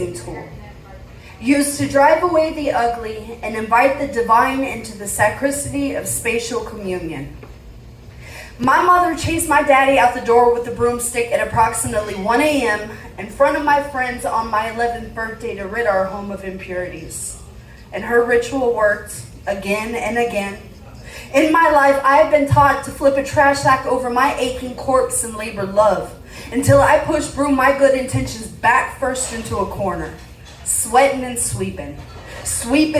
cleansing tool, used to drive away the ugly and invite the divine into the sacristy of spatial communion. My mother chased my daddy out the door with a broomstick at approximately 1 a.m. in front of my friends on my 11th birthday to rid our home of impurities. And her ritual worked again and again. In my life, I have been taught to flip a trash sack over my aching corpse and labor love until I push broom my good intentions back first into a corner, sweating and sweeping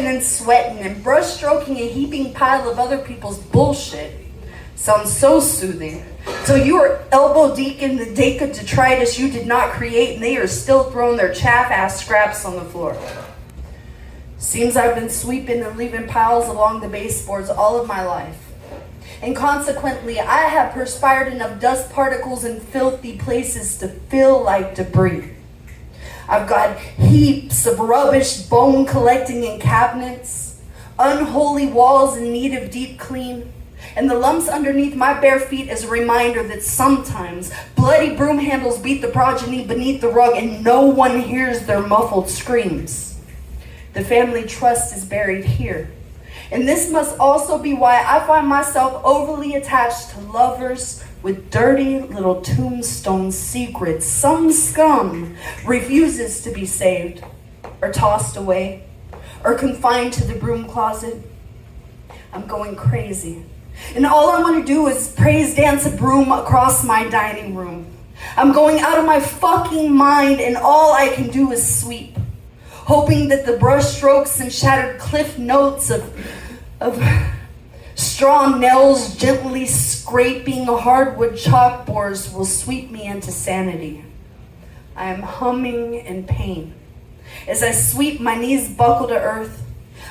and sweating and brush stroking a heaping pile of other people's bullshit. Sounds so soothing. So you are elbow deep in the dake of detritus you did not create, and they are still throwing their chaff-ass scraps on the floor. Seems I've been sweeping and leaving piles along the baseboards all of my life. And consequently, I have perspired enough dust particles in filthy places to feel like debris. I've got heaps of rubbish bone collecting in cabinets, unholy walls in need of deep clean, and the lumps underneath my bare feet is a reminder that sometimes bloody broom handles beat the progeny beneath the rug and no one hears their muffled screams. The family trust is buried here. And this must also be why I find myself overly attached to lovers with dirty little tombstone secrets. Some scum refuses to be saved or tossed away or confined to the broom closet. I'm going crazy. And all I want to do is praise dance a broom across my dining room. I'm going out of my fucking mind and all I can do is sweep, hoping that the brush strokes and shattered cliff notes of straw nails gently scraping hardwood chalkboards will sweep me into sanity. I am humming in pain. As I sweep, my knees buckle to earth.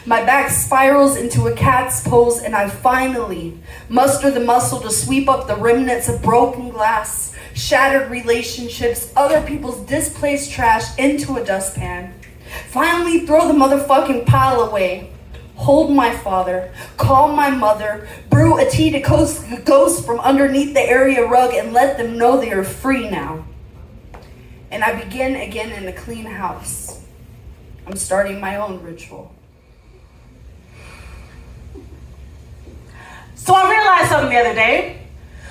My back spirals into a cat's pose, and I finally muster the muscle to sweep up the remnants of broken glass, shattered relationships, other people's displaced trash into a dustpan. Finally throw the motherfucking pile away. Hold my father, call my mother, brew a tea to ghost from underneath the area rug and let them know they are free now. And I begin again in a clean house. I'm starting my own ritual. So I realized something the other day.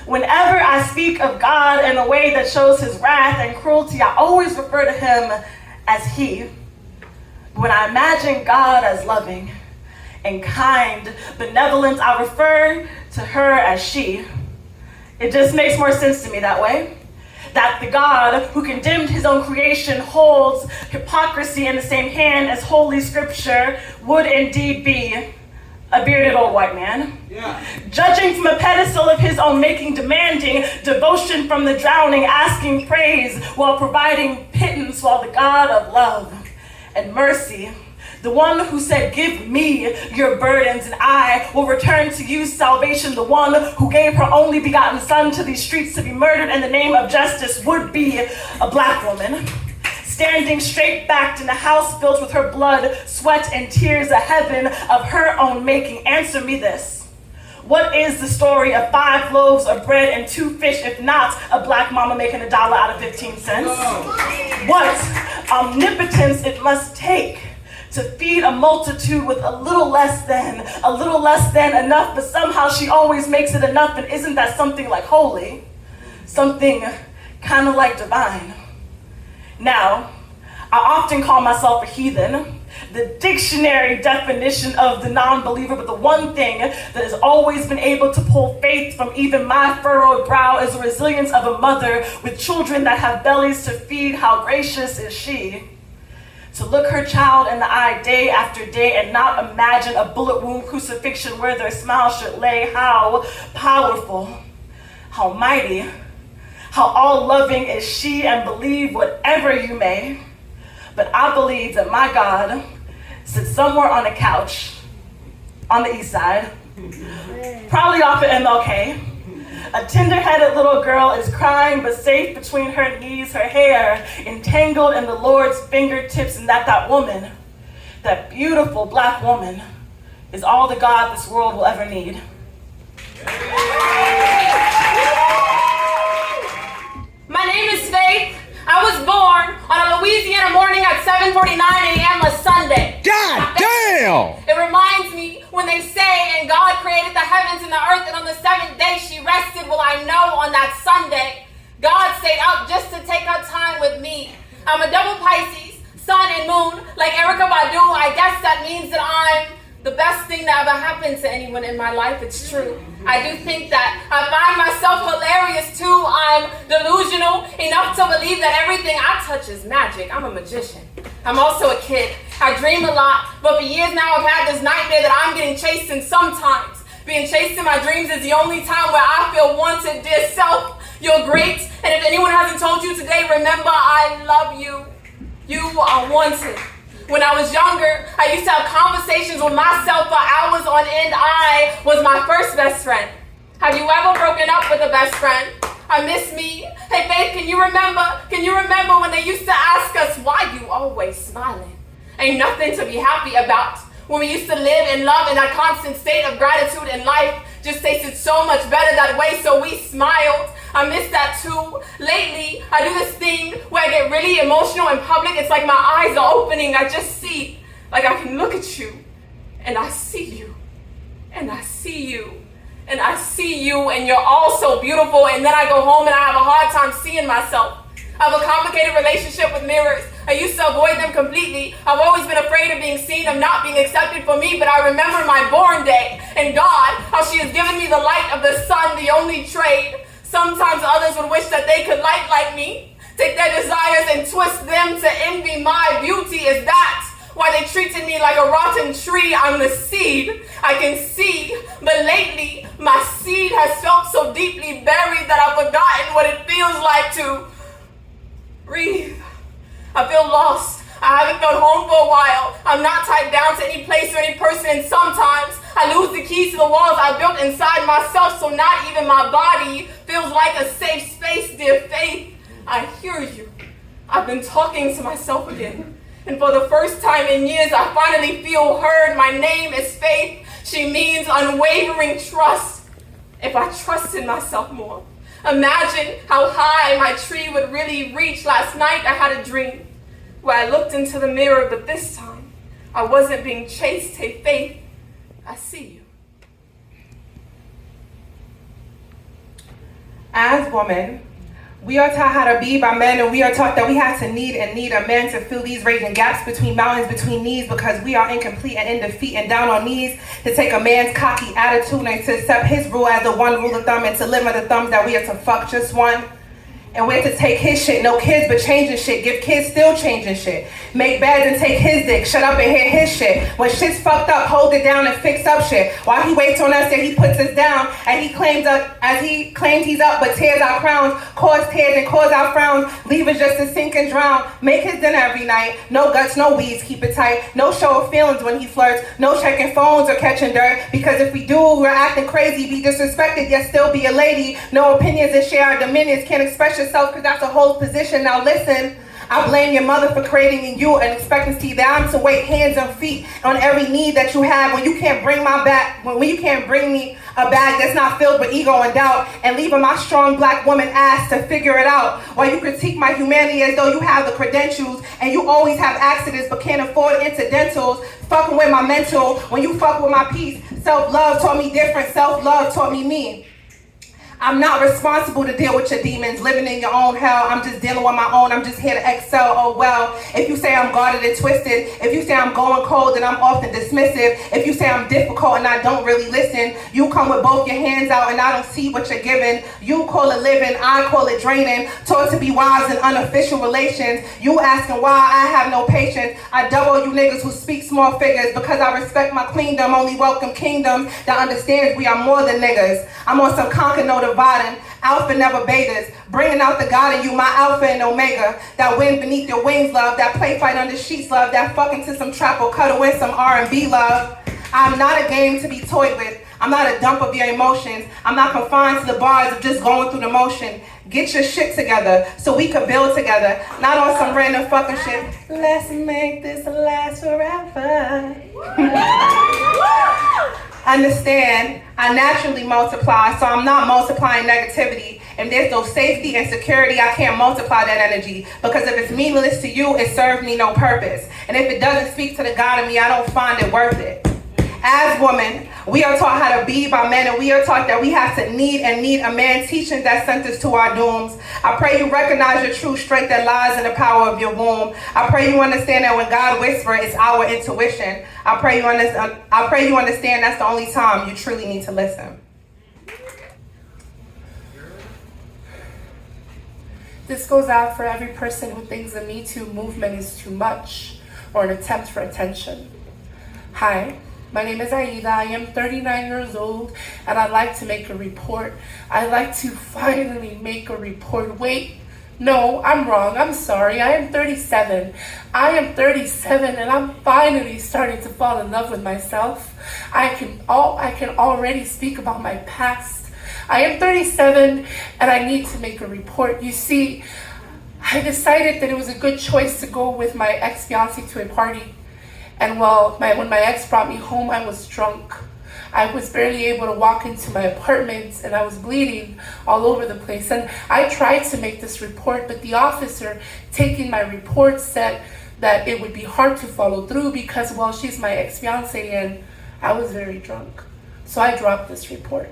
Whenever I speak of God in a way that shows his wrath and cruelty, I always refer to him as he. When I imagine God as loving and kind, benevolent, I refer to her as she. It just makes more sense to me that way. That the God who condemned his own creation holds hypocrisy in the same hand as Holy Scripture would indeed be a bearded old white man. Yeah. Judging from a pedestal of his own making, demanding devotion from the drowning, asking praise while providing pittance, while the God of love and mercy, the one who said, give me your burdens and I will return to you salvation, the one who gave her only begotten son to these streets to be murdered in the name of justice, would be a black woman, standing straight-backed in a house built with her blood, sweat, and tears, a heaven of her own making. Answer me this. What is the story of 5 loaves of bread and 2 fish, if not a black mama making $1 out of 15 cents? What omnipotence it must take to feed a multitude with a little less than enough, but somehow she always makes it enough, and isn't that something like holy? Something kind of like divine. Now, I often call myself a heathen, the dictionary definition of the non-believer, but the one thing that has always been able to pull faith from even my furrowed brow is the resilience of a mother with children that have bellies to feed. How gracious is she to look her child in the eye day after day and not imagine a bullet wound crucifixion where their smile should lay. How powerful, how mighty, how all-loving is she, and believe whatever you may, but I believe that my God sits somewhere on a couch on the east side, probably off of MLK. A tender-headed little girl is crying but safe between her knees, her hair entangled in the Lord's fingertips, and that woman, that beautiful black woman, is all the God this world will ever need. My name is Faith. I was born on a Louisiana morning at 7:49 a.m. a Sunday. God damn! It reminds me when they say, and God created the heavens and the earth, and on the seventh day she rested. Well, I know on that Sunday, God stayed up just to take her time with me. I'm a double Pisces, sun and moon, like Erykah Badu. I guess that means that I'm the best thing that ever happened to anyone in my life. It's true. I do think that. I find myself hilarious too. I'm delusional enough to believe that everything I touch is magic. I'm a magician. I'm also a kid. I dream a lot, but for years now I've had this nightmare that I'm getting chased, and sometimes being chased in my dreams is the only time where I feel wanted. Dear self, you're great, and if anyone hasn't told you today, remember I love you. You are wanted. When I was younger, I used to have conversations with myself for hours on end. I was my first best friend. Have you ever broken up with a best friend? I miss me. Hey Faith, can you remember? Can you remember when they used to ask us, why you always smiling? Ain't nothing to be happy about. When we used to live and love in that constant state of gratitude, and life just tasted so much better that way, so we smiled. I miss that too. Lately, I do this thing where I get really emotional in public. It's like my eyes are opening. I just see, like I can look at you, and I see you, and I see you, and I see you, and you're all so beautiful. And then I go home and I have a hard time seeing myself. I have a complicated relationship with mirrors. I used to avoid them completely. I've always been afraid of being seen, of not being accepted for me, but I remember my born day and God, how she has given me the light of the sun, the only trade. Sometimes others would wish that they could light like me, take their desires and twist them to envy my beauty. Is that why they treated me like a rotten tree? I'm the seed I can see, but lately my seed has felt so deeply buried that I've forgotten what it feels like to breathe. I feel lost. I haven't felt home for a while. I'm not tied down to any place or any person, and sometimes I lose the keys to the walls I built inside myself, so not even my body feels like a safe space. Dear Faith, I hear you. I've been talking to myself again, and for the first time in years, I finally feel heard. My name is Faith. She means unwavering trust. If I trusted myself more, imagine how high my tree would really reach. Last night, I had a dream where I looked into the mirror, but this time, I wasn't being chased. Hey, Faith, I see you. As women, we are taught how to be by men, and we are taught that we have to need a man to fill these raging gaps between mountains, between knees, because we are incomplete and in defeat and down on knees to take a man's cocky attitude and to accept his rule as the one rule of thumb, and to limit the thumbs that we are to fuck just one. And we're to take his shit, no kids but changing shit, give kids still changing shit, make beds and take his dick, shut up and hear his shit. When shit's fucked up, hold it down and fix up shit. While he waits on us and he puts us down, and he claims us as he claims he's up but tears our crowns, cause tears and cause our frowns, leave us just to sink and drown. Make his dinner every night, no guts, no weeds, keep it tight, no show of feelings when he flirts, no checking phones or catching dirt, because if we do, we're acting crazy, be disrespected yet still be a lady, no opinions and share our dominions, can't express yourself because that's a whole position. Now listen, I blame your mother for creating in you an expectancy that I'm to wait hands and feet on every need that you have when you can't bring my back, when you can't bring me a bag that's not filled with ego and doubt, and leaving my strong black woman ass to figure it out, while you critique my humanity as though you have the credentials and you always have accidents but can't afford incidentals, fucking with my mental when you fuck with my peace. Self-love taught me different, self-love taught me. I'm not responsible to deal with your demons, living in your own hell. I'm just dealing with my own. I'm just here to excel. Oh well, if you say I'm guarded and twisted, if you say I'm going cold and I'm often dismissive, if you say I'm difficult and I don't really listen, you come with both your hands out and I don't see what you're giving. You call it living, I call it draining. Taught to be wise in unofficial relations. You asking why I have no patience. I double you niggas who speak small figures because I respect my queendom. Only welcome kingdoms that understands we are more than niggas. I'm on some conquer no dividing, alpha never betas, bringing out the God in you, my alpha and omega, that wind beneath your wings love, that play fight under sheets love, that fuck into some trap or cuddle in some R&B love. I'm not a game to be toyed with. I'm not a dump of your emotions. I'm not confined to the bars of just going through the motion. Get your shit together so we could build together, not on some random fucking shit. Let's make this last forever. Understand, I naturally multiply, so I'm not multiplying negativity. And there's no safety and security, I can't multiply that energy. Because if it's meaningless to you, it serves me no purpose. And if it doesn't speak to the God in me, I don't find it worth it. As women, we are taught how to be by men, and we are taught that we have to need a man, teaching that sent us to our dooms. I pray you recognize your true strength that lies in the power of your womb. I pray you understand that when God whispers, it's our intuition. I pray you understand that's the only time you truly need to listen. This goes out for every person who thinks the Me Too movement is too much or an attempt for attention. Hi. My name is Aida. I am 39 years old and I'd like to make a report. I'd like to finally make a report. Wait, no, I'm wrong. I'm sorry. I am 37. I am 37 and I'm finally starting to fall in love with myself. I can already speak about my past. I am 37 and I need to make a report. You see, I decided that it was a good choice to go with my ex-fiance to a party. And when my ex brought me home, I was drunk. I was barely able to walk into my apartment and I was bleeding all over the place. And I tried to make this report, but the officer taking my report said that it would be hard to follow through because, well, she's my ex-fiance and I was very drunk. So I dropped this report.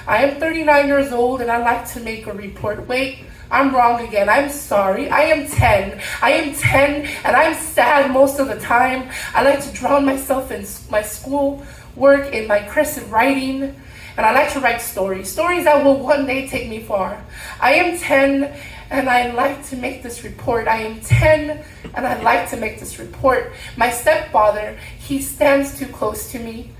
I am 39 years old and I'd like to make a report. Wait, I'm wrong again. I'm sorry. I am 10. I am 10 and I'm sad most of the time. I like to drown myself in my school work, in my cursive writing, and I like to write stories that will one day take me far. I am 10 and I'd like to make this report. I am 10 and I'd like to make this report. My stepfather, he stands too close to me.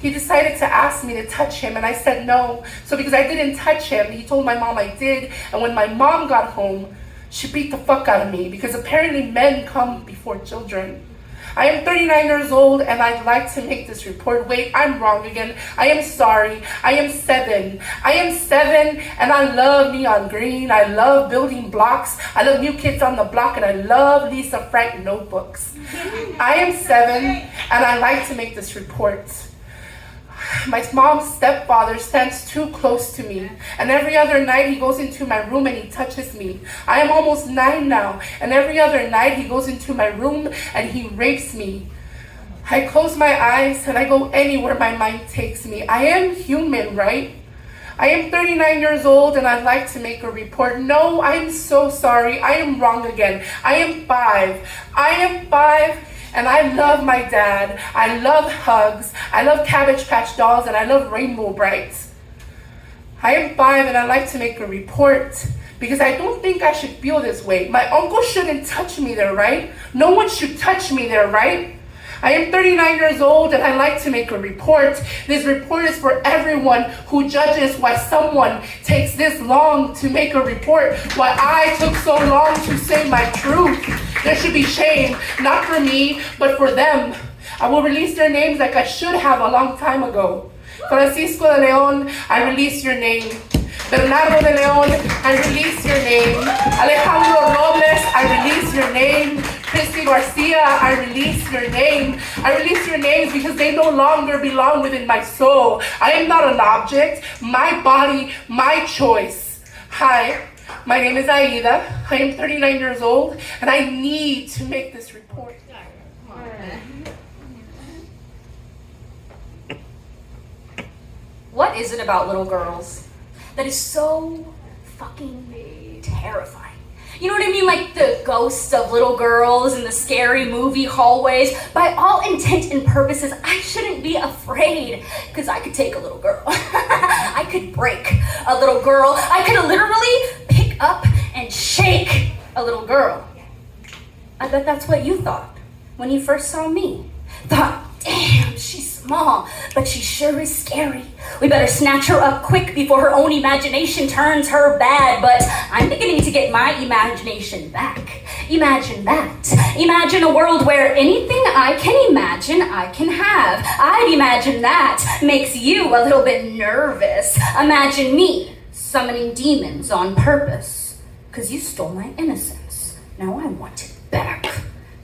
He decided to ask me to touch him and I said no. So because I didn't touch him, he told my mom I did. And when my mom got home, she beat the fuck out of me because apparently men come before children. I am 39 years old and I'd like to make this report. Wait, I'm wrong again. I am sorry. I am 7. I am 7 and I love neon green. I love building blocks. I love New Kids on the Block and I love Lisa Frank notebooks. I am 7 and I like to make this report. My mom's stepfather stands too close to me, and every other night he goes into my room and he touches me. I am almost 9 now, and every other night he goes into my room and he rapes me. I close my eyes and I go anywhere my mind takes me. I am human, right? I am 39 years old and I'd like to make a report. No, I am so sorry. I am wrong again. I am 5. I am 5. And I love my dad. I love hugs. I love Cabbage Patch dolls and I love Rainbow Brights. I am 5 and I like to make a report because I don't think I should feel this way. My uncle shouldn't touch me there, right? No one should touch me there, right? I am 39 years old and I like to make a report. This report is for everyone who judges why someone takes this long to make a report, why I took so long to say my truth. There should be shame, not for me, but for them. I will release their names like I should have a long time ago. Francisco de Leon, I release your name. Bernardo de Leon, I release your name. Alejandro Robles, I release your name. Christy Garcia, I release your name. I release your names because they no longer belong within my soul. I am not an object. My body, my choice. Hi, my name is Aida. I am 39 years old and I need to make this report. What is it about little girls that is so fucking terrifying? You know what I mean? Like the ghosts of little girls in the scary movie hallways. By all intent and purposes, I shouldn't be afraid because I could take a little girl. I could break a little girl. I could literally pick up and shake a little girl. I bet that's what you thought when you first saw me. Thought, damn, she's small, but she sure is scary. We better snatch her up quick before her own imagination turns her bad. But I'm beginning to get my imagination back. Imagine that. Imagine a world where anything I can imagine, I can have. I'd imagine that makes you a little bit nervous. Imagine me summoning demons on purpose. 'Cause you stole my innocence. Now I want it back.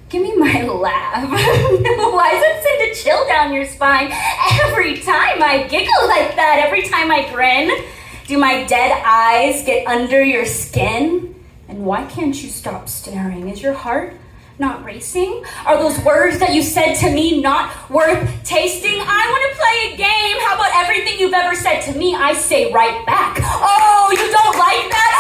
Give me my laugh. Why does it send a chill down your spine every time I giggle like that, every time I grin? Do my dead eyes get under your skin? And why can't you stop staring? Is your heart not racing? Are those words that you said to me not worth tasting? I want to play a game. How about everything you've ever said to me, I say right back? Oh, you don't like that?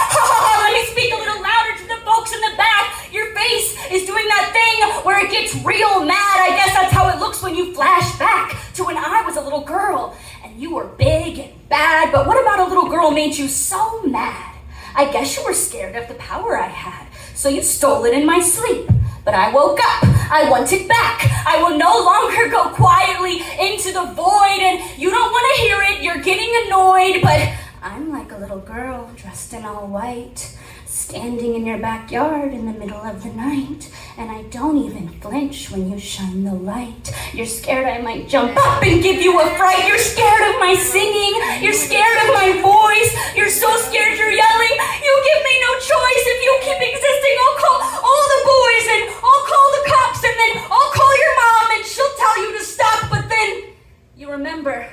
Let me speak a little louder to the folks in the back. Your face is doing that thing where it gets real mad. I guess that's how it looks when you flash back to when I was a little girl and you were big and bad. But what about a little girl made you so mad? I guess you were scared of the power I had, so you stole it in my sleep. But I woke up, I want it back. I will no longer go quietly into the void, and you don't want to hear it, you're getting annoyed, but I'm like a little girl dressed in all white, standing in your backyard in the middle of the night, and I don't even flinch when you shine the light. You're scared I might jump up and give you a fright. You're scared of my singing. You're scared of my voice. You're so scared you're yelling. You give me no choice. If you keep existing, I'll call all the boys and I'll call the cops and then I'll call your mom and she'll tell you to stop. But then you remember,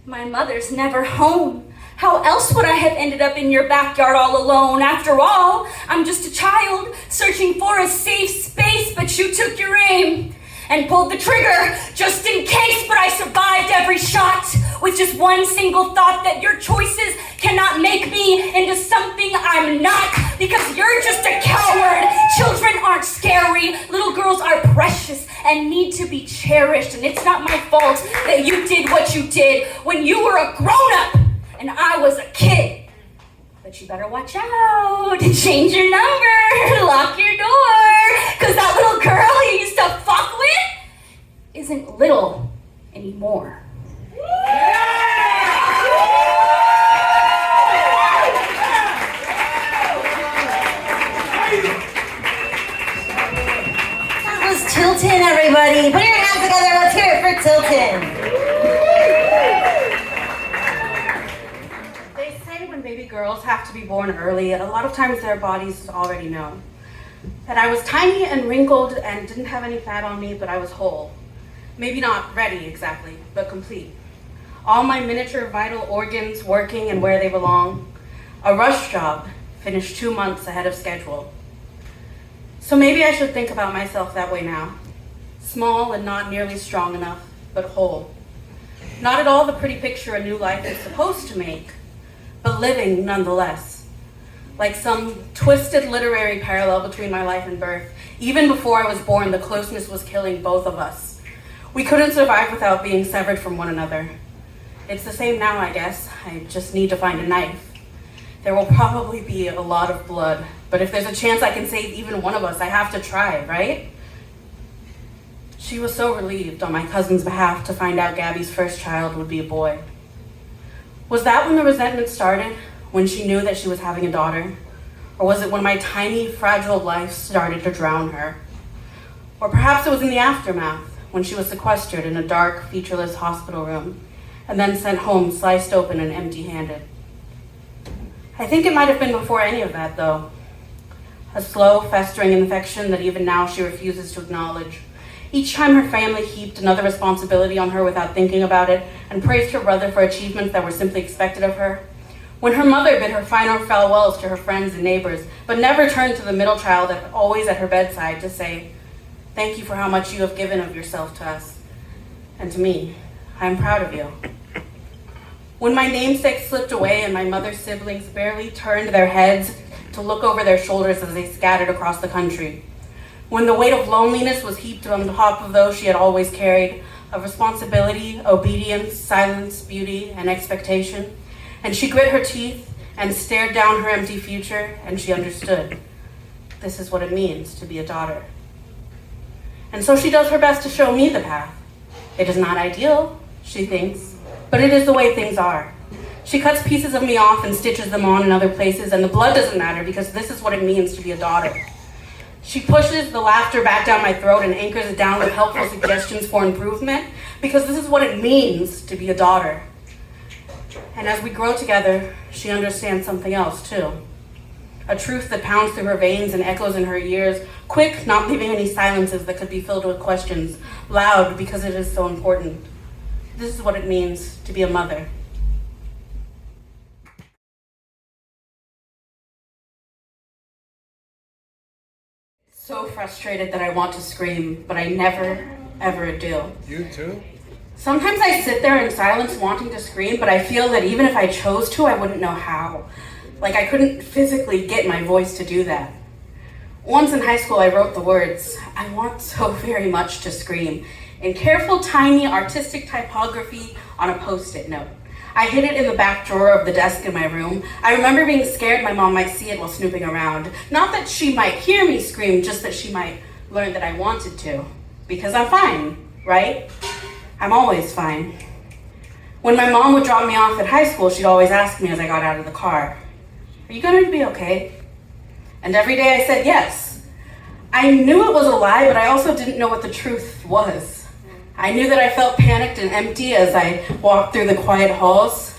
my mother's never home. How else would I have ended up in your backyard all alone? After all, I'm just a child searching for a safe space, but you took your aim and pulled the trigger just in case, but I survived every shot with just one single thought that your choices cannot make me into something I'm not, because you're just a coward. Children aren't scary. Little girls are precious and need to be cherished, and it's not my fault that you did what you did when you were a grown-up and I was a kid. But you better watch out, change your number, lock your door, because that little girl you used to fuck with isn't little anymore. That was Tilton, everybody. Put your hands together, let's hear it for Tilton. Baby girls have to be born early. A lot of times their bodies already know that I was tiny and wrinkled and didn't have any fat on me, but I was whole. Maybe not ready exactly, but complete. All my miniature vital organs working and where they belong. A rush job, finished 2 months ahead of schedule. So maybe I should think about myself that way now. Small and not nearly strong enough, but whole. Not at all the pretty picture a new life is supposed to make, but living nonetheless. Like some twisted literary parallel between my life and birth. Even before I was born, the closeness was killing both of us. We couldn't survive without being severed from one another. It's the same now, I guess. I just need to find a knife. There will probably be a lot of blood, but if there's a chance I can save even one of us, I have to try, right? She was so relieved on my cousin's behalf to find out Gabby's first child would be a boy. Was that when the resentment started, when she knew that she was having a daughter? Or was it when my tiny, fragile life started to drown her? Or perhaps it was in the aftermath, when she was sequestered in a dark, featureless hospital room, and then sent home sliced open and empty-handed. I think it might have been before any of that, though. A slow, festering infection that even now she refuses to acknowledge. Each time her family heaped another responsibility on her without thinking about it, and praised her brother for achievements that were simply expected of her. When her mother bid her final farewells to her friends and neighbors, but never turned to the middle child always at her bedside to say, "Thank you for how much you have given of yourself to us. And to me, I am proud of you." When my namesake slipped away and my mother's siblings barely turned their heads to look over their shoulders as they scattered across the country. When the weight of loneliness was heaped on top of those she had always carried, of responsibility, obedience, silence, beauty, and expectation, and she grit her teeth and stared down her empty future, and she understood. This is what it means to be a daughter. And so she does her best to show me the path. It is not ideal, she thinks, but it is the way things are. She cuts pieces of me off and stitches them on in other places, and the blood doesn't matter because this is what it means to be a daughter. She pushes the laughter back down my throat and anchors it down with helpful suggestions for improvement, because this is what it means to be a daughter. And as we grow together, she understands something else too. A truth that pounds through her veins and echoes in her ears, quick, not leaving any silences that could be filled with questions, loud because it is so important. This is what it means to be a mother. frustrated that I want to scream, but I never, ever do. You too? Sometimes I sit there in silence wanting to scream, but I feel that even if I chose to, I wouldn't know how. Like I couldn't physically get my voice to do that. Once in high school, I wrote the words, "I want so very much to scream," in careful, tiny, artistic typography on a Post-it note. I hid it in the back drawer of the desk in my room. I remember being scared my mom might see it while snooping around. Not that she might hear me scream, just that she might learn that I wanted to. Because I'm fine, right? I'm always fine. When my mom would drop me off at high school, she'd always ask me as I got out of the car, "Are you going to be okay?" And every day I said yes. I knew it was a lie, but I also didn't know what the truth was. I knew that I felt panicked and empty as I walked through the quiet halls.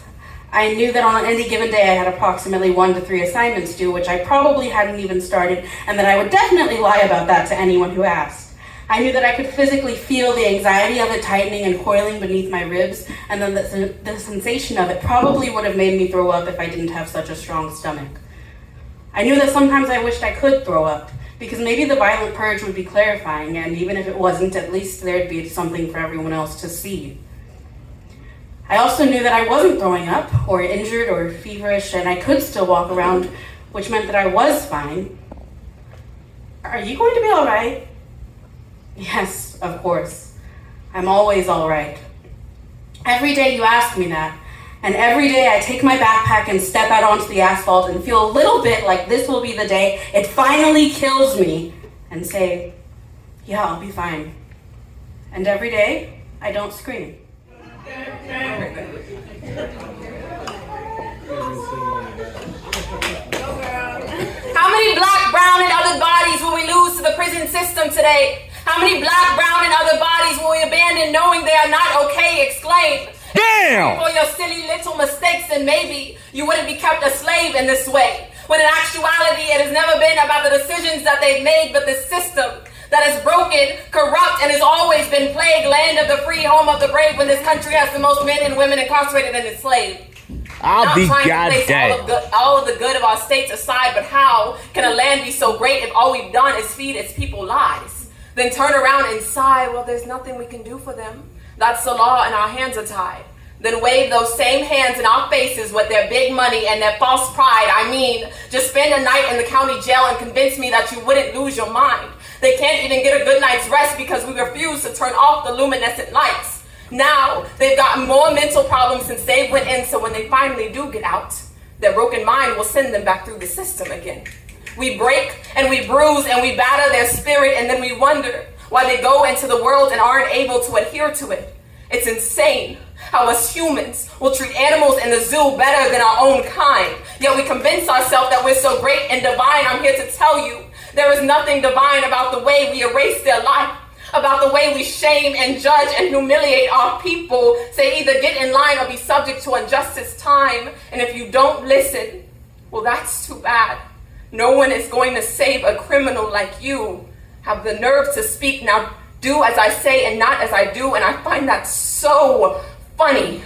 I knew that on any given day I had approximately 1 to 3 assignments due, which I probably hadn't even started, and that I would definitely lie about that to anyone who asked. I knew that I could physically feel the anxiety of it tightening and coiling beneath my ribs, and then the sensation of it probably would have made me throw up if I didn't have such a strong stomach. I knew that sometimes I wished I could throw up, because maybe the violent purge would be clarifying, and even if it wasn't, at least there'd be something for everyone else to see. I also knew that I wasn't throwing up, or injured, or feverish, and I could still walk around, which meant that I was fine. "Are you going to be all right?" Yes, of course. I'm always all right. Every day you ask me that, and every day I take my backpack and step out onto the asphalt and feel a little bit like this will be the day it finally kills me and say, "Yeah, I'll be fine." And every day, I don't scream. How many black, brown, and other bodies will we lose to the prison system today? How many black, brown, and other bodies will we abandon knowing they are not okay? Exclaim. Damn! For your silly little mistakes, and maybe you wouldn't be kept a slave in this way. When in actuality, it has never been about the decisions that they've made, but the system that is broken, corrupt, and has always been plagued. Land of the free, home of the brave, when this country has the most men and women incarcerated and enslaved. I'll be goddamn. All of the good of our states aside, but how can a land be so great if all we've done is feed its people lies? Then turn around and sigh, well, there's nothing we can do for them. That's the law and our hands are tied. Then wave those same hands in our faces with their big money and their false pride. I mean, just spend a night in the county jail and convince me that you wouldn't lose your mind. They can't even get a good night's rest because we refuse to turn off the luminescent lights. Now, they've gotten more mental problems since they went in, so when they finally do get out, their broken mind will send them back through the system again. We break and we bruise and we batter their spirit, and then we wonder why they go into the world and aren't able to adhere to it. It's insane how us humans will treat animals in the zoo better than our own kind. Yet we convince ourselves that we're so great and divine. I'm here to tell you, there is nothing divine about the way we erase their life, about the way we shame and judge and humiliate our people. Say either get in line or be subject to injustice time. And if you don't listen, well, that's too bad. No one is going to save a criminal like you. Have the nerve to speak. Now do as I say and not as I do. And I find that so funny,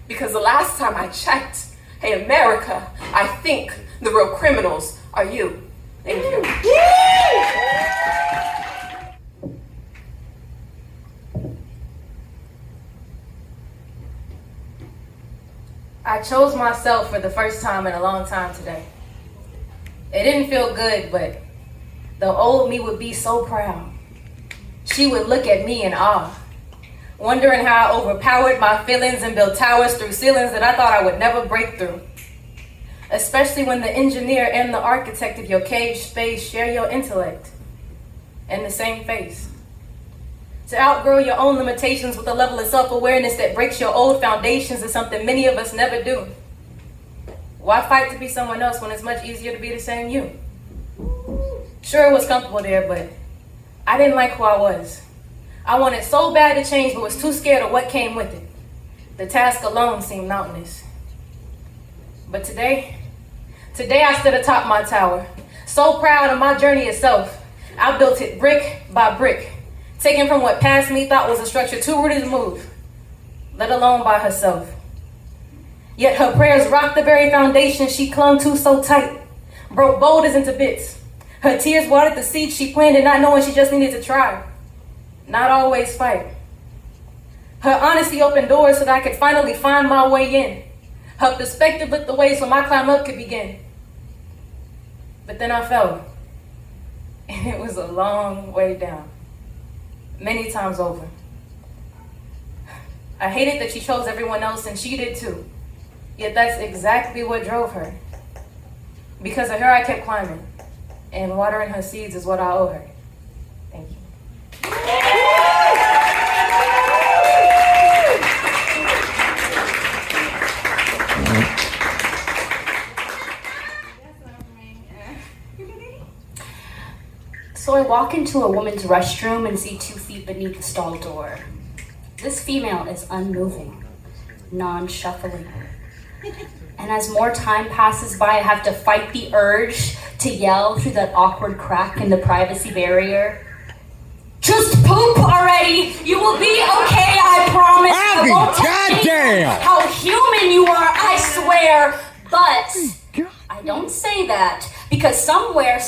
because the last time I checked, hey America, I think the real criminals are you. Thank you. I chose myself for the first time in a long time today. It didn't feel good, but the old me would be so proud. She would look at me in awe, wondering how I overpowered my feelings and built towers through ceilings that I thought I would never break through. Especially when the engineer and the architect of your cage space share your intellect and the same face. To outgrow your own limitations with a level of self-awareness that breaks your old foundations is something many of us never do. Why fight to be someone else when it's much easier to be the same you? Sure, it was comfortable there, but I didn't like who I was. I wanted so bad to change, but was too scared of what came with it. The task alone seemed mountainous. But today I stood atop my tower, so proud of my journey itself. I built it brick by brick, taken from what past me thought was a structure too rooted to move, let alone by herself. Yet her prayers rocked the very foundation she clung to so tight, broke boulders into bits, Her tears watered the seeds she planted, not knowing she just needed to try. Not always fight. Her honesty opened doors so that I could finally find my way in. Her perspective lit the way so my climb up could begin. But then I fell. And it was a long way down. Many times over. I hated that she chose everyone else, and she did too. Yet that's exactly what drove her. Because of her, I kept climbing. And watering her seeds is what I owe her. Thank you. So I walk into a woman's restroom and see 2 feet beneath the stall door. This female is unmoving, non-shuffling. And as more time passes by, I have to fight the urge to yell through that awkward crack in the privacy barrier. Just poop already! You will be okay, I promise. I'll be goddamn! How human you are, I swear. But I don't say that because somewhere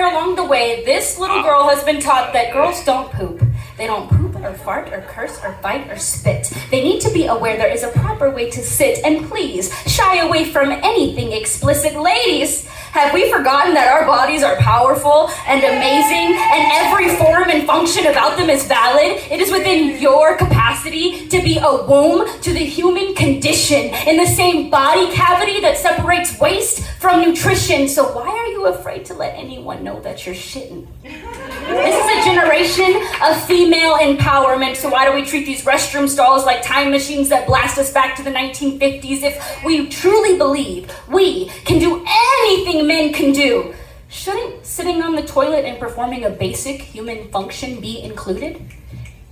along the way, this little girl has been taught that girls don't poop. They don't poop or fart or curse or fight or spit. They need to be aware there is a proper way to sit, and please shy away from anything explicit. Ladies, have we forgotten that our bodies are powerful and amazing and every form and function about them is valid? It is within your capacity to be a womb to the human condition in the same body cavity that separates waste from nutrition. So why are you afraid to let anyone know that you're shitting? This is a generation of female empowerment, so why do we treat these restroom stalls like time machines that blast us back to the 1950s? If we truly believe we can do anything men can do, shouldn't sitting on the toilet and performing a basic human function be included?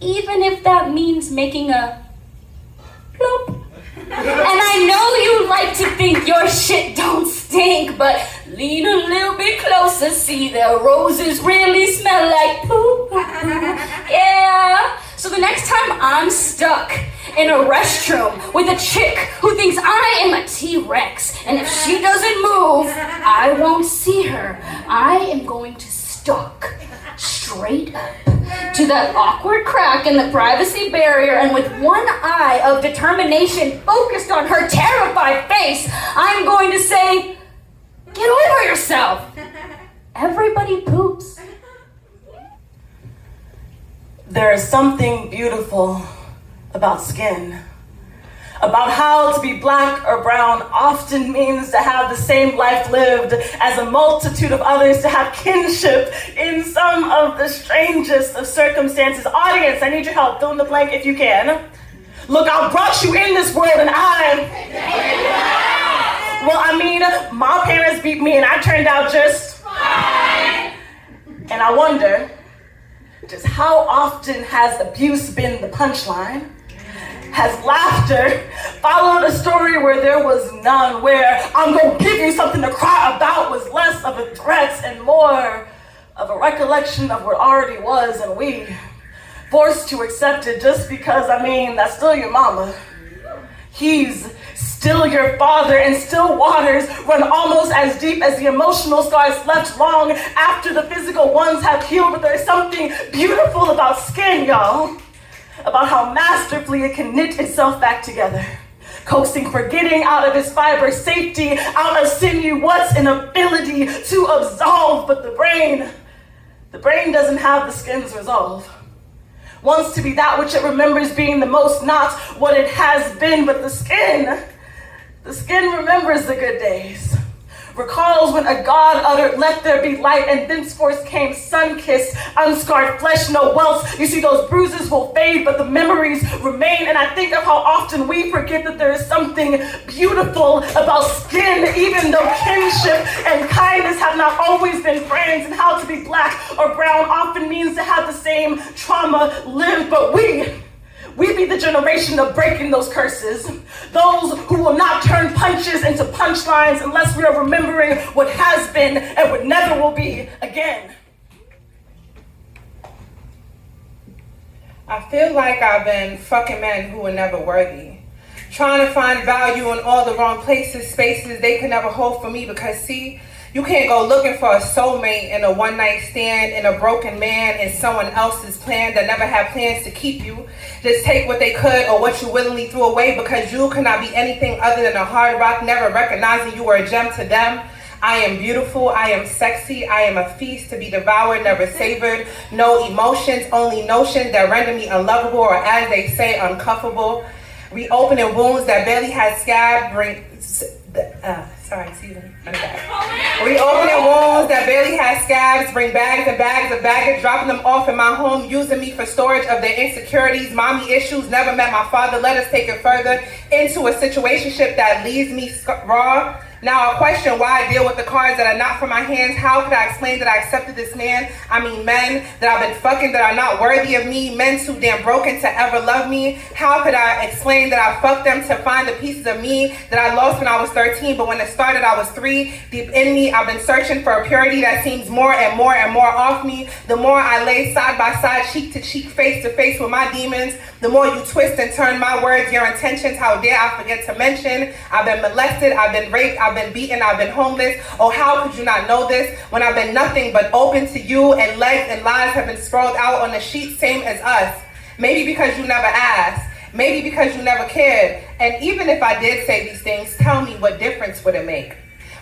Even if that means making a plop. And I know you like to think your shit don't stink, but lean a little bit closer, see the roses really smell like poop. Yeah. So the next time I'm stuck in a restroom with a chick who thinks I am a T-Rex, and if she doesn't move, I won't see her. I am going to stalk straight up to that awkward crack in the privacy barrier, and with one eye of determination focused on her terrified face, I'm going to say, get over yourself. Everybody poops. There is something beautiful about skin. About how to be black or brown often means to have the same life lived as a multitude of others, to have kinship in some of the strangest of circumstances. Audience, I need your help. Fill in the blank if you can. Look, I brought you in this world and my parents beat me and I turned out just fine. And I wonder, just how often has abuse been the punchline? Has laughter followed a story where there was none, where I'm gonna give you something to cry about was less of a threat and more of a recollection of what already was, and we forced to accept it just because, that's still your mama. He's still your father, and still waters run almost as deep as the emotional scars left long after the physical ones have healed. But there's something beautiful about skin, y'all. About how masterfully it can knit itself back together. Coaxing forgetting out of its fiber, safety out of sinew. What's an ability to absolve? But the brain doesn't have the skin's resolve. Wants to be that which it remembers being the most, not what it has been. But the skin remembers the good days. Recalls when a God uttered, let there be light, and thenceforth came sun-kissed, unscarred flesh, no welts. You see, those bruises will fade, but the memories remain. And I think of how often we forget that there is something beautiful about skin, even though kinship and kindness have not always been friends, and how to be black or brown often means to have the same trauma lived. But we be the generation of breaking those curses. Those who will not turn punches into punchlines unless we are remembering what has been and what never will be again. I feel like I've been fucking men who were never worthy. Trying to find value in all the wrong places, spaces they could never hold for me, because see, You can't go looking for a soulmate in a one-night stand, in a broken man, in someone else's plan that never had plans to keep you. Just take what they could or what you willingly threw away, because you cannot be anything other than a hard rock, never recognizing you were a gem to them. I am beautiful, I am sexy, I am a feast to be devoured, never savored. No emotions, only notions that render me unlovable, or as they say, uncuffable. Reopening wounds that barely had scab, Reopening wounds that barely had scabs, bring bags and bags of baggage, dropping them off in my home, using me for storage of their insecurities. Mommy issues, never met my father, let us take it further into a situationship that leaves me raw. Now I question why I deal with the cards that are not from my hands. How could I explain that I accepted this man? I mean men that I've been fucking that are not worthy of me, men too damn broken to ever love me. How could I explain that I fucked them to find the pieces of me that I lost when I was 13, but when it started I was 3. Deep in me, I've been searching for a purity that seems more and more and more off me. The more I lay side by side, cheek to cheek, face to face with my demons, the more you twist and turn my words, your intentions. How dare I forget to mention, I've been molested, I've been raped, I've been beaten, I've been homeless. Oh, how could you not know this when I've been nothing but open to you, and legs and lies have been sprawled out on the sheet, same as us. Maybe because you never asked, maybe because you never cared. And even if I did say these things, tell me, what difference would it make?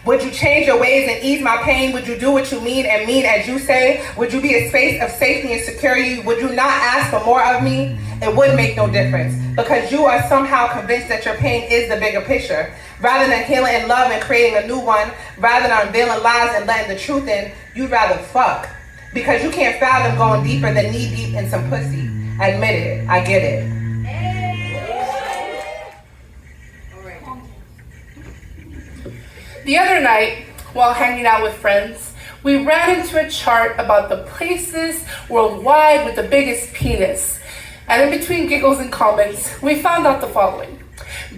Would you change your ways and ease my pain? Would you do what you mean and mean as you say? Would you be a space of safety and security? Would you not ask for more of me? It would make no difference, because you are somehow convinced that your pain is the bigger picture. Rather than healing in love and creating a new one, rather than unveiling lies and letting the truth in, you'd rather fuck. Because you can't fathom going deeper than knee deep in some pussy. Admit it, I get it. The other night, while hanging out with friends, we ran into a chart about the places worldwide with the biggest penis. And in between giggles and comments, we found out the following.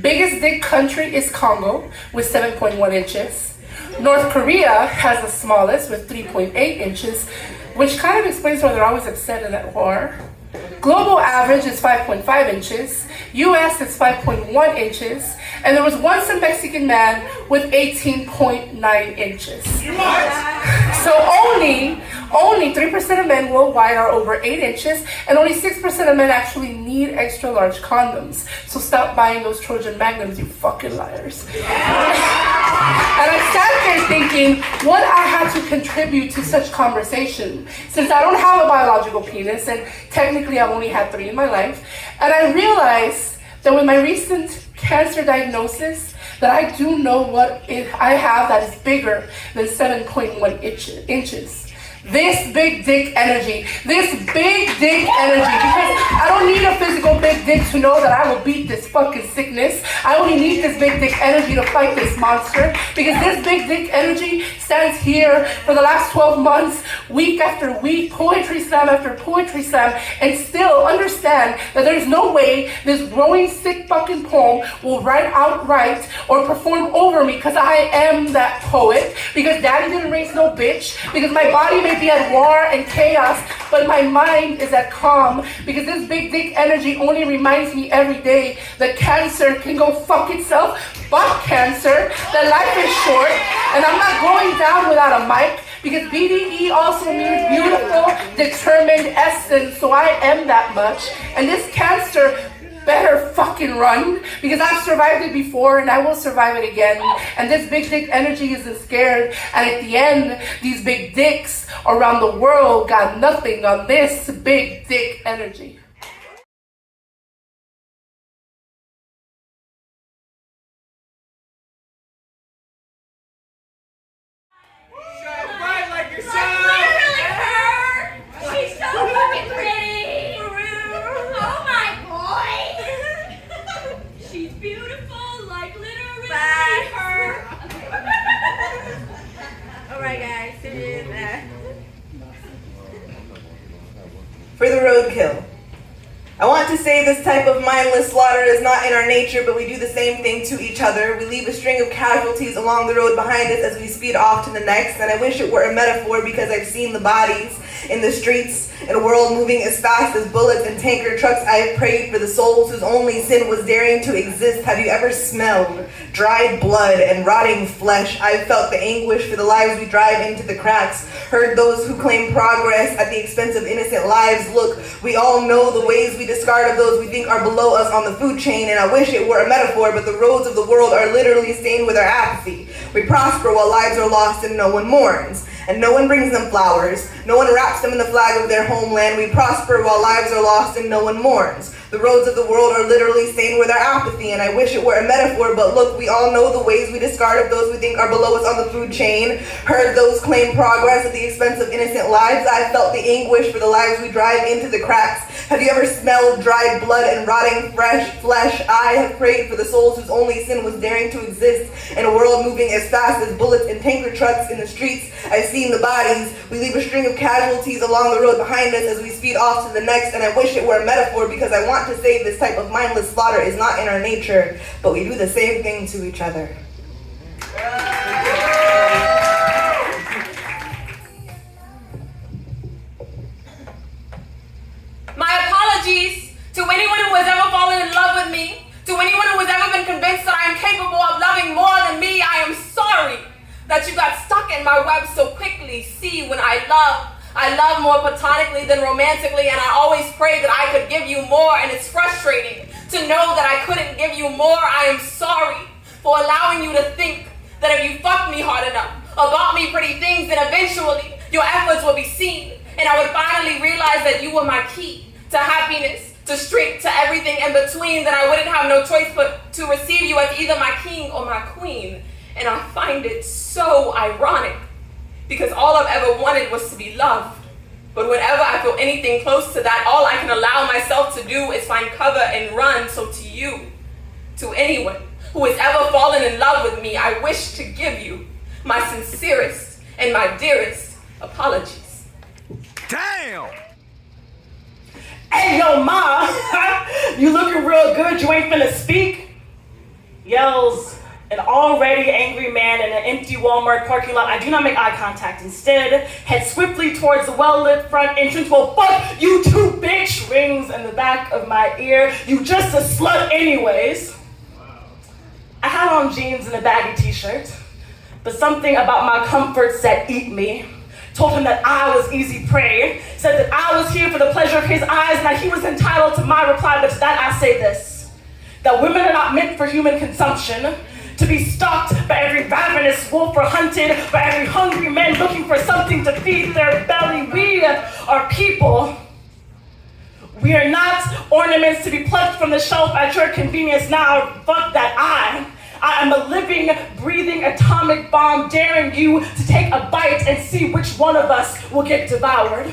Biggest dick country is Congo with 7.1 inches. North Korea has the smallest with 3.8 inches, which kind of explains why they're always upset in that war. Global average is 5.5 inches, US is 5.1 inches, and there was once a Mexican man with 18.9 inches. So only 3% of men worldwide are over 8 inches, and only 6% of men actually need extra large condoms. So stop buying those Trojan Magnums, you fucking liars. And I sat there thinking what I had to contribute to such conversation, since I don't have a biological penis, and technically I've only had 3 in my life. And I realized that with my recent cancer diagnosis, that I do know what I have that is bigger than 7.1 inches. This big dick energy, because I don't need a physical big dick to know that I will beat this fucking sickness. I only need this big dick energy to fight this monster, because this big dick energy stands here for the last 12 months, week after week, poetry slam after poetry slam, and still understand that there's no way this growing sick fucking poem will write outright or perform over me, because I am that poet, because daddy didn't raise no bitch, because my body may be at war and chaos, but my mind is at calm, because this big dick energy only reminds me every day that cancer can go fuck itself. Fuck cancer, that life is short, and I'm not going down without a mic, because BDE also means beautiful, determined essence, so I am that much. And this cancer better fucking run, because I've survived it before and I will survive it again. And this big dick energy isn't scared, and at the end, these big dicks around the world got nothing on this big dick energy. She's so fucking pretty! Oh my boy! She's beautiful, like literally her. Alright guys, for the roadkill. I want to say this type of mindless slaughter is not in our nature, but we do the same thing to each other. We leave a string of casualties along the road behind us as we speed off to the next, and I wish it were a metaphor, because I've seen the bodies in the streets In a world moving as fast as bullets and tanker trucks, I have prayed for the souls whose only sin was daring to exist. Have you ever smelled dried blood and rotting flesh? I've felt the anguish for the lives we drive into the cracks, heard those who claim progress at the expense of innocent lives. Look, we all know the ways we discard of those we think are below us on the food chain, and I wish it were a metaphor, but the roads of the world are literally stained with our apathy. We prosper while lives are lost and no one mourns. And no one brings them flowers. No one wraps them in the flag of their homeland. We prosper while lives are lost and no one mourns. The roads of the world are literally stained with our apathy, and I wish it were a metaphor, but look, we all know the ways we discard of those we think are below us on the food chain, heard those claim progress at the expense of innocent lives. I felt the anguish for the lives we drive into the cracks. Have you ever smelled dried blood and rotting fresh flesh? I have prayed for the souls whose only sin was daring to exist in a world moving as fast as bullets and tanker trucks in the streets. I've seen the bodies. We leave a string of casualties along the road behind us as we speed off to the next, and I wish it were a metaphor, because I want to say this type of mindless slaughter is not in our nature, but we do the same thing to each other. My apologies to anyone who has ever fallen in love with me, to anyone who has ever been convinced that I am capable of loving more than me. I am sorry that you got stuck in my web so quickly. See, when I love more platonically than romantically, and I always pray that I could give you more, and it's frustrating to know that I couldn't give you more. I am sorry for allowing you to think that if you fucked me hard enough or bought me pretty things, then eventually your efforts will be seen, and I would finally realize that you were my key to happiness, to strength, to everything in between, that I wouldn't have no choice but to receive you as either my king or my queen. And I find it so ironic, because all I've ever wanted was to be loved. But whenever I feel anything close to that, all I can allow myself to do is find cover and run. So to you, to anyone who has ever fallen in love with me, I wish to give you my sincerest and my dearest apologies. Damn! Hey, yo, ma, you looking real good, you ain't finna speak? Yells an already angry man in an empty Walmart parking lot. I do not make eye contact. Instead, head swiftly towards the well-lit front entrance. Well, fuck you too, bitch, rings in the back of my ear. You just a slut anyways. I had on jeans and a baggy t-shirt, but something about my comfort said eat me. Told him that I was easy prey, said that I was here for the pleasure of his eyes, and that he was entitled to my reply. But to that I say this, that women are not meant for human consumption, to be stalked by every ravenous wolf or hunted by every hungry man looking for something to feed their belly. We are people. We are not ornaments to be plucked from the shelf at your convenience. Now, fuck that. I am a living, breathing atomic bomb, daring you to take a bite and see which one of us will get devoured.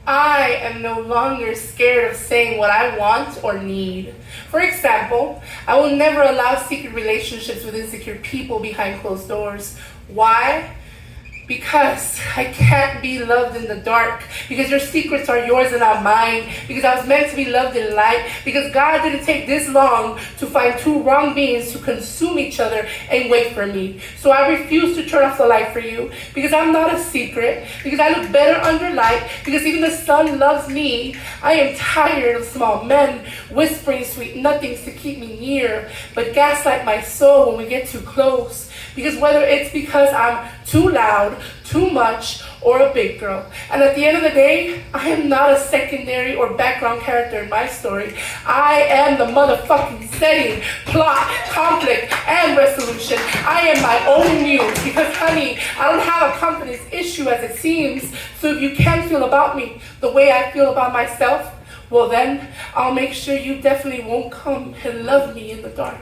I am no longer scared of saying what I want or need. For example, I will never allow secret relationships with insecure people behind closed doors. Why? Because I can't be loved in the dark. Because your secrets are yours and not mine. Because I was meant to be loved in light. Because God didn't take this long to find two wrong beings to consume each other and wait for me. So I refuse to turn off the light for you. Because I'm not a secret. Because I look better under light. Because even the sun loves me. I am tired of small men whispering sweet nothings to keep me near, but gaslight my soul when we get too close. Because whether it's because I'm too loud, too much, or a big girl, and at the end of the day, I am not a secondary or background character in my story. I am the motherfucking setting, plot, conflict, and resolution. I am my own muse because, honey, I don't have a company's issue as it seems. So if you can feel about me the way I feel about myself, well then, I'll make sure you definitely won't come and love me in the dark.